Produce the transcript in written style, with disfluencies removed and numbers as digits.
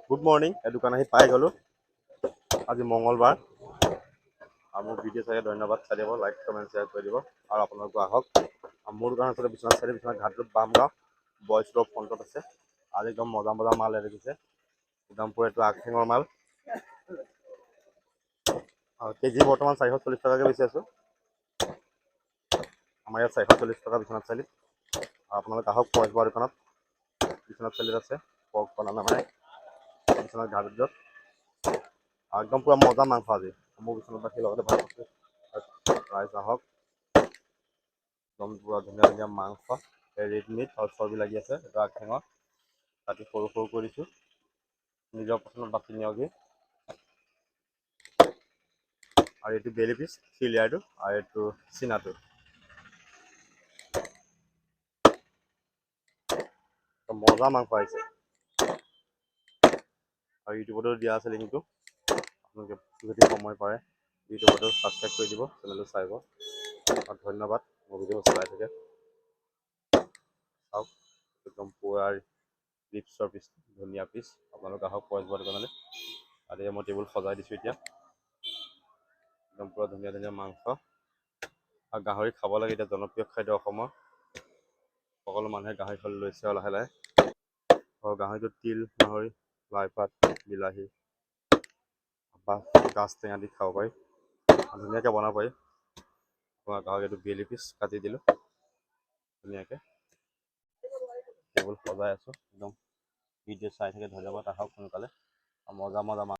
Good morning. এই দোকান আহি পাই গ'লোঁ। আজি মঙ্গলবাৰ। আৰু মোৰ ভিডিঅ' চাই ধন্যবাদ। চাই দিব, লাইক কমেণ্ট শ্বেয়াৰ কৰি দিব আৰু আপোনালোকো আহক। মোৰ দোকান আছে Biswanath Chariali, Biswanath Ghat road, Bamgaon boys shop ফ্ৰণ্টত আছে। আজি একদম মজা মজা মাল এৰি দিছে। একদম পুৰা এইটো আগঠিঙৰ মাল। আৰু কেজি বৰ্তমান 440 টকাকৈ বেচি আছোঁ। আমাৰ ইয়াত 440 টকা বিশ্বনাথ চাৰিআলিত। আৰু আপোনালোক আহক পৰেশ বৰা দোকানত। বিশ্বনাথ চাৰিআলিত আছে পৰ্ক বনানা মানে বিশ্বনাথ ঘাট ৰোডত। আৰু একদম পুৰা মজা মাংস আজি মোৰ বিশ্বনাথবাসীৰ লগতে ভাল পাইছে। ৰাইজ আহক। একদম পুৰা ধুনীয়া ধুনীয়া মাংস ৰেড মিট আৰু চৰ্বি লাগি আছে। এইটো আগঠেঙৰ কাটি সৰু সৰু কৰি দিছোঁ। নিজৰ পচন্দত বাছি নিয়গি। আৰু এইটো বেলি পিচ 3 লেয়াৰটো আৰু এইটো চীনাটো। মজা মাংস আহিছে। আৰু ইউটিউবতো দিয়া আছে লিংকটো। আপোনালোকে যদি সময় পাৰে ইউটিউবতো ছাবস্ক্ৰাইব কৰি দিব, চেনেলটো চাই দিব। আৰু ধন্যবাদ মোৰ ভিডিঅ' চলাই থাকে। চাওক একদম পুৰা ৰিপছৰ পিচ, ধুনীয়া পিচ। আপোনালোক আহক পৰেশ বৰা দোকানলৈ। আৰু মই টেবুল সজাই দিছোঁ এতিয়া। একদম পুৰা ধুনীয়া ধুনীয়া মাংস। আৰু গাহৰি খাব লাগে, এতিয়া জনপ্ৰিয় খাদ্য অসমৰ। সকলো মানুহে গাহৰি খাবলৈ লৈছে আৰু লাহে লাহে। আৰু গাহৰিটো তিল, গাহৰি, লাইপাত, বিলাহী বা গাজ টেঙা দি খাব পাৰি। ধুনীয়াকৈ বনাব পাৰি। আপোনাৰ গাহৰি এইটো বেলি পিচ কাটি দিলোঁ ধুনীয়াকৈ। টেবুল সজাই আছোঁ। একদম ভিডিঅ' চাই থাকে ধন্যবাদ। আহক সোনকালে। মজা মজা মাংস